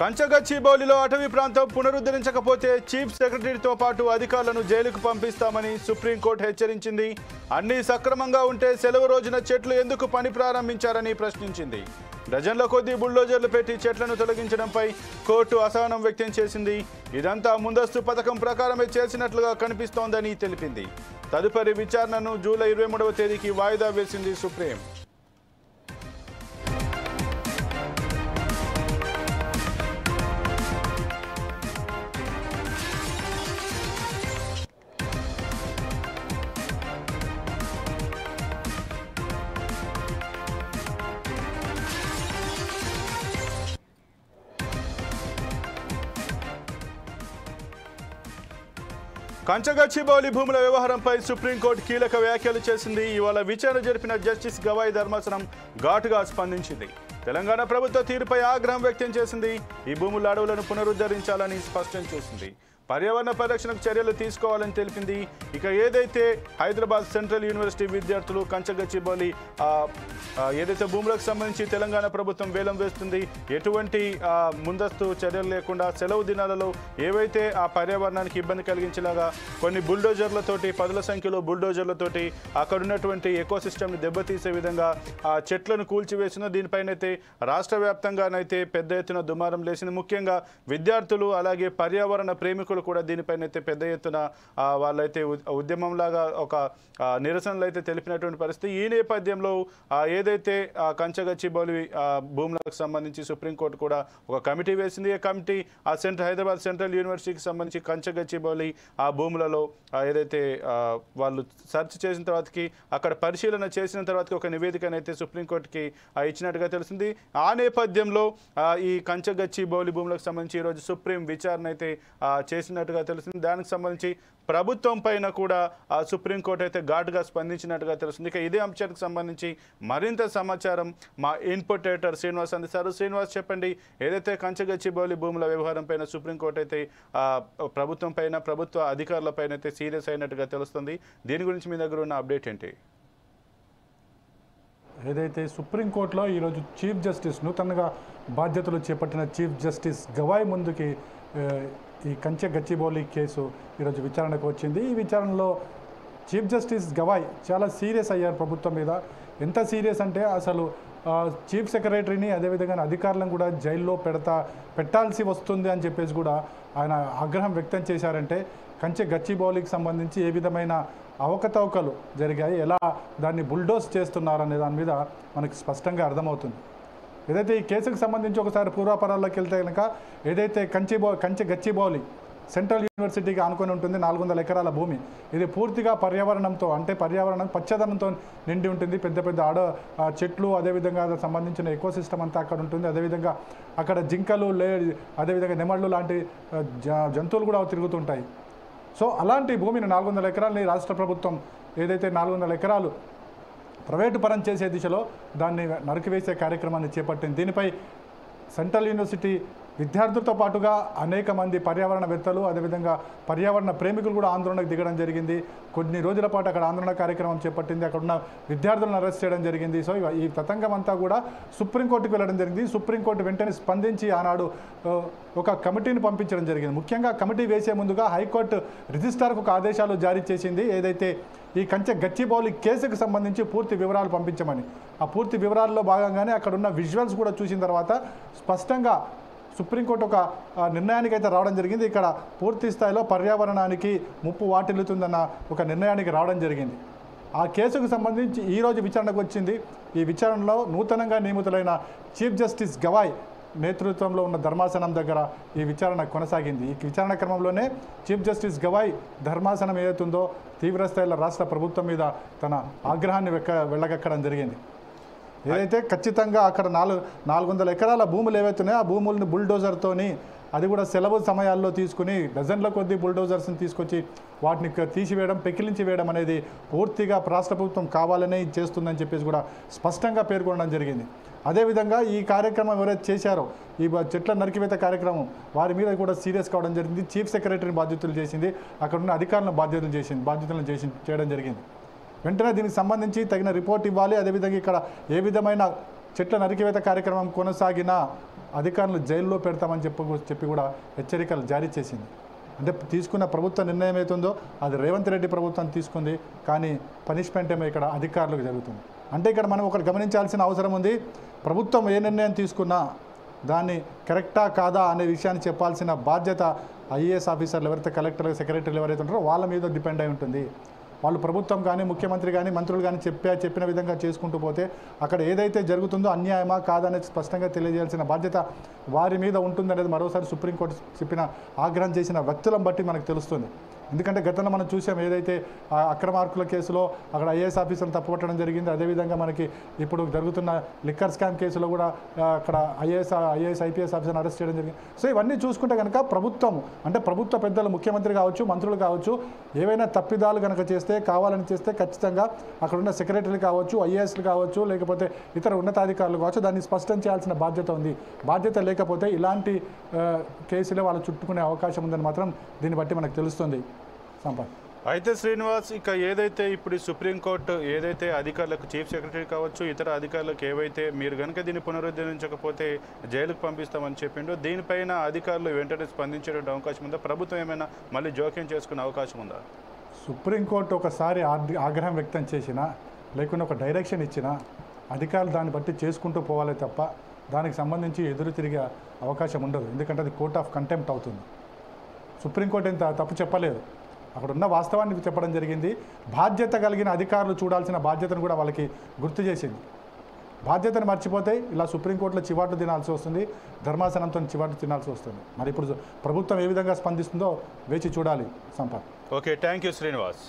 కంచగచ్చిబౌలిలో అటవీ ప్రాంతం పునరుద్ధరించకపోతే చీఫ్ సెక్రటరీతో పాటు అధికారులను జైలుకు పంపిస్తామని సుప్రీంకోర్టు హెచ్చరించింది. అన్ని సక్రమంగా ఉంటే సెలవు రోజున చెట్లు ఎందుకు పని ప్రారంభించారని ప్రశ్నించింది. డజన్ల కొద్దీ బుల్డోజర్లు పెట్టి చెట్లను తొలగించడంపై కోర్టు అసహనం వ్యక్తం చేసింది. ఇదంతా ముందస్తు పథకం ప్రకారమే చేసినట్లుగా కనిపిస్తోందని తెలిపింది. తదుపరి విచారణను జూలై 23వ తేదీకి వాయిదా వేసింది సుప్రీం. కంచగచ్చిబౌలి భూముల వ్యవహారంపై సుప్రీంకోర్టు కీలక వ్యాఖ్యలు చేసింది. ఇవాళ విచారణ జరిపిన జస్టిస్ గవాయ్ ధర్మాసనం ఘాటుగా స్పందించింది. తెలంగాణ ప్రభుత్వ తీరుపై ఆగ్రహం వ్యక్తం చేసింది. ఈ భూముల అడవులను పునరుద్ధరించాలని స్పష్టం చేసింది. పర్యావరణ పరిరక్షణకు చర్యలు తీసుకోవాలని తెలిపింది. ఇక ఏదైతే హైదరాబాద్ సెంట్రల్ యూనివర్సిటీ విద్యార్థులు కంచగచ్చిబౌలి ఏదైతే భూములకు సంబంధించి తెలంగాణ ప్రభుత్వం వేలం వేస్తుంది, ఎటువంటి ముందస్తు చర్యలు లేకుండా సెలవు దినాలలో ఏవైతే ఆ పర్యావరణానికి ఇబ్బంది కలిగించేలాగా కొన్ని బుల్డోజర్లతోటి, పదుల సంఖ్యలో బుల్డోజర్లతోటి అక్కడ ఉన్నటువంటి ఎకోసిస్టమ్ని దెబ్బతీసే విధంగా ఆ చెట్లను కూల్చివేసిన దీనిపైనైతే రాష్ట్ర వ్యాప్తంగానైతే పెద్ద ఎత్తున దుమారం లేచింది. ముఖ్యంగా విద్యార్థులు అలాగే పర్యావరణ ప్రేమికులు కూడా దీనిపైనైతే పెద్ద ఎత్తున వాళ్ళైతే ఉద్యమంలాగా ఒక నిరసనలు అయితే తెలిపినటువంటి పరిస్థితి. ఈ నేపథ్యంలో ఏదైతే కంచగచ్చిబౌలి భూములకు సంబంధించి సుప్రీంకోర్టు కూడా ఒక కమిటీ వేసింది. ఈ కమిటీ హైదరాబాద్ సెంట్రల్ యూనివర్సిటీకి సంబంధించి కంచగచ్చిబౌలి ఆ భూములలో ఏదైతే వాళ్ళు సెర్చ్ చేసిన తర్వాతకి అక్కడ పరిశీలన చేసిన తర్వాత ఒక నివేదికనైతే సుప్రీంకోర్టుకి ఇచ్చినట్టుగా తెలిసింది. ఆ నేపథ్యంలో ఈ కంచగచ్చిబౌలి భూములకు సంబంధించి ఈరోజు సుప్రీం విచారణ అయితే చేసినట్టుగా తెలిసింది. దానికి సంబంధించి ప్రభుత్వం పైన కూడా సుప్రీంకోర్టు అయితే ఘాటుగా స్పందించినట్టుగా తెలుస్తుంది. ఇక ఇదే అంశానికి సంబంధించి మరింత సమాచారం మా ఇన్పుట్ ఎడిటర్ శ్రీనివాస్ అందిస్తారు. శ్రీనివాస్, చెప్పండి, ఏదైతే కంచగచ్చిబౌలి భూముల వ్యవహారం పైన సుప్రీంకోర్టు అయితే ప్రభుత్వం పైన, ప్రభుత్వ అధికారుల పైన అయితే సీరియస్ అయినట్టుగా తెలుస్తుంది. దీని గురించి మీ దగ్గర ఉన్న అప్డేట్ ఏంటి? ఏదైతే సుప్రీంకోర్టులో ఈరోజు చీఫ్ జస్టిస్ నూతనంగా బాధ్యతలు చేపట్టిన చీఫ్ జస్టిస్ గవాయ్ ముందుకి ఈ కంచగచ్చిబౌలి కేసు ఈరోజు విచారణకు వచ్చింది. ఈ విచారణలో చీఫ్ జస్టిస్ గవాయ్ చాలా సీరియస్ అయ్యారు ప్రభుత్వం మీద. ఎంత సీరియస్ అంటే అసలు చీఫ్ సెక్రటరీని అదేవిధంగా అధికారులను కూడా జైల్లో పెట్టాల్సి వస్తుంది అని చెప్పేసి కూడా ఆయన ఆగ్రహం వ్యక్తం చేశారంటే కంచగచ్చిబౌలికి సంబంధించి ఏ విధమైన అవకతవకలు జరిగాయి, ఎలా దాన్ని బుల్డోస్ చేస్తున్నారనే దాని మీద మనకి స్పష్టంగా అర్థమవుతుంది. ఏదైతే ఈ కేసుకు సంబంధించి ఒకసారి పూర్వాపరాల్లోకి వెళ్తే కనుక ఏదైతే కంచగచ్చిబౌలి సెంట్రల్ యూనివర్సిటీకి ఆనుకొని ఉంటుంది 400 ఎకరాల భూమి. ఇది పూర్తిగా పర్యావరణంతో, అంటే పర్యావరణం పచ్చదనంతో నిండి ఉంటుంది. పెద్ద పెద్ద చెట్లు, అదేవిధంగా సంబంధించిన ఎకోసిస్టమ్ అంతా అక్కడ ఉంటుంది. అదేవిధంగా అక్కడ జింకలు, అదేవిధంగా నెమళ్ళు లాంటి జంతువులు కూడా తిరుగుతుంటాయి. సో అలాంటి భూమిని 400 ఎకరాలని రాష్ట్ర ప్రభుత్వం ఏదైతే 400 ఎకరాలు ప్రైవేటు పరం చేసే దిశలో దాన్ని నరికివేసే కార్యక్రమాన్ని చేపట్టింది. దీనిపై సెంట్రల్ యూనివర్సిటీ విద్యార్థులతో పాటుగా అనేక మంది పర్యావరణవేత్తలు, అదేవిధంగా పర్యావరణ ప్రేమికులు కూడా ఆందోళనకు దిగడం జరిగింది. కొన్ని రోజుల పాటు అక్కడ ఆందోళన కార్యక్రమం చేపట్టింది. అక్కడ ఉన్న విద్యార్థులను అరెస్ట్ చేయడం జరిగింది. సో ఈ తతంగం అంతా కూడా సుప్రీంకోర్టుకు వెళ్ళడం జరిగింది. సుప్రీంకోర్టు వెంటనే స్పందించి ఆనాడు ఒక కమిటీని పంపించడం జరిగింది. ముఖ్యంగా కమిటీ వేసే ముందుగా హైకోర్టు రిజిస్ట్రార్కు ఒక ఆదేశాలు జారీ చేసింది. ఏదైతే ఈ కంచగచ్చిబౌలి కేసుకు సంబంధించి పూర్తి వివరాలు పంపించమని. ఆ పూర్తి వివరాల్లో భాగంగానే అక్కడ ఉన్న విజువల్స్ కూడా చూసిన తర్వాత స్పష్టంగా సుప్రీంకోర్టు ఒక నిర్ణయానికి అయితే రావడం జరిగింది. ఇక్కడ పూర్తి స్థాయిలో పర్యావరణానికి ముప్పు వాటిల్లుతుందన్న ఒక నిర్ణయానికి రావడం జరిగింది. ఆ కేసుకు సంబంధించి ఈరోజు విచారణకు వచ్చింది. ఈ విచారణలో నూతనంగా నియమితులైన చీఫ్ జస్టిస్ గవాయ్ నేతృత్వంలో ఉన్న ధర్మాసనం దగ్గర ఈ విచారణ కొనసాగింది. ఈ విచారణ క్రమంలోనే చీఫ్ జస్టిస్ గవాయ్ ధర్మాసనం ఏదైతుందో తీవ్రస్థాయిలో రాష్ట్ర ప్రభుత్వం మీద తన ఆగ్రహాన్ని వెళ్ళగక్కడం జరిగింది. ఏదైతే ఖచ్చితంగా అక్కడ 400 ఎకరాల భూములు ఏవైతున్నాయో ఆ భూములను బుల్డోజర్తోని, అది కూడా సెలవు సమయాల్లో తీసుకుని డజన్ల కొద్దీ బుల్డోజర్స్ని తీసుకొచ్చి వాటిని తీసివేయడం, పెకిలించి వేయడం అనేది పూర్తిగా రాష్ట్ర ప్రభుత్వం కావాలనే చేస్తుందని చెప్పేసి కూడా స్పష్టంగా పేర్కొనడం జరిగింది. అదేవిధంగా ఈ కార్యక్రమం ఎవరైతే చేశారో, ఈ చెట్ల నరికివేత కార్యక్రమం, వారి మీద కూడా సీరియస్ కావడం జరిగింది. చీఫ్ సెక్రటరీని బాధ్యతలు చేసింది, అక్కడ ఉన్న అధికారులను బాధ్యతలను చేయడం జరిగింది. వెంటనే దీనికి సంబంధించి తగిన రిపోర్ట్ ఇవ్వాలి. అదేవిధంగా ఇక్కడ ఏ విధమైన చెట్ల నరికివేత కార్యక్రమం కొనసాగిన అధికారులు జైల్లో పెడతామని చెప్పి కూడా హెచ్చరికలు జారీ చేసింది. అంటే తీసుకున్న ప్రభుత్వ నిర్ణయం అవుతుందో అది రేవంత్ రెడ్డి ప్రభుత్వం తీసుకుంది, కానీ పనిష్మెంట్ ఏమో ఇక్కడ అధికారులకు జరుగుతుంది. అంటే ఇక్కడ మనం ఒకటి గమనించాల్సిన అవసరం ఉంది. ప్రభుత్వం ఏ నిర్ణయం తీసుకున్నా దాన్ని కరెక్టా కాదా అనే విషయాన్ని చెప్పాల్సిన బాధ్యత ఐఏఎస్ ఆఫీసర్లు ఎవరైతే కలెక్టర్లు సెక్రటరీలు ఎవరైతే ఉంటారో వాళ్ళ మీద డిపెండ్ అయి ఉంటుంది. వాళ్ళు ప్రభుత్వం కానీ ముఖ్యమంత్రి కానీ మంత్రులు కానీ చెప్పిన విధంగా చేసుకుంటూ పోతే అక్కడ ఏదైతే జరుగుతుందో అన్యాయమా కాదనేది స్పష్టంగా తెలియజేయాల్సిన బాధ్యత వారి మీద ఉంటుందనేది మరోసారి సుప్రీంకోర్టు చెప్పిన ఆగ్రహం చేసిన వ్యక్తులను బట్టి మనకు తెలుస్తుంది. ఎందుకంటే గతంలో మనం చూసాం ఏదైతే అక్రమార్కుల కేసులో అక్కడ ఐఏఎస్ ఆఫీసర్లు తప్పుపట్టడం జరిగింది. అదేవిధంగా మనకి ఇప్పుడు జరుగుతున్న లిక్కర్ స్కామ్ కేసులో కూడా అక్కడ ఐఏఎస్ ఐపీఎస్ ఆఫీసర్ని అరెస్ట్ చేయడం జరిగింది. సో ఇవన్నీ చూసుకుంటే కనుక ప్రభుత్వం అంటే ప్రభుత్వ పెద్దలు ముఖ్యమంత్రి కావచ్చు మంత్రులు కావచ్చు ఏవైనా తప్పిదాలు కనుక చేస్తే కావాలని చేస్తే ఖచ్చితంగా అక్కడ ఉన్న సెక్రటరీలు కావచ్చు ఐఏఎస్లు కావచ్చు లేకపోతే ఇతర ఉన్నతాధికారులు కావచ్చు దాన్ని స్పష్టం చేయాల్సిన బాధ్యత ఉంది. బాధ్యత లేకపోతే ఇలాంటి కేసులే వాళ్ళు చుట్టుకునే అవకాశం ఉందని మాత్రం దీన్ని బట్టి మనకు తెలుస్తుంది. అయితే శ్రీనివాస్, ఇక ఏదైతే ఇప్పుడు సుప్రీంకోర్టు ఏదైతే అధికారులకు చీఫ్ సెక్రటరీ కావచ్చు ఇతర అధికారులకు ఏవైతే మీరు కనుక దీన్ని పునరుద్ధరించకపోతే జైలుకు పంపిస్తామని చెప్పిండో దీనిపైన అధికారులు వెంటనే స్పందించే అవకాశం ఉందా? ప్రభుత్వం ఏమైనా మళ్ళీ జోక్యం చేసుకునే అవకాశం ఉందా? సుప్రీంకోర్టు ఒకసారి ఆగ్రహం వ్యక్తం చేసినా లేకుండా ఒక డైరెక్షన్ ఇచ్చినా అధికారులు దాన్ని బట్టి చేసుకుంటూ పోవాలే తప్ప దానికి సంబంధించి ఎదురు తిరిగే అవకాశం ఉండదు. ఎందుకంటే అది కోర్ట్ ఆఫ్ కంటెంప్ట్ అవుతుంది. సుప్రీంకోర్టు ఎంత తప్పు చెప్పలేదు, అక్కడ ఉన్న వాస్తవాన్ని చెప్పడం జరిగింది. బాధ్యత కలిగిన అధికారులు చూడాల్సిన బాధ్యతను కూడా వాళ్ళకి గుర్తు చేసింది. బాధ్యతను మర్చిపోతే ఇలా సుప్రీంకోర్టులో చివాట్లు తినాల్సి వస్తుంది, ధర్మాసనంతో చివాట్లు తినాల్సి వస్తుంది. మరి ఇప్పుడు ప్రభుత్వం ఏ విధంగా స్పందిస్తుందో వేచి చూడాలి. Sampath. Okay, thank you Srinivas.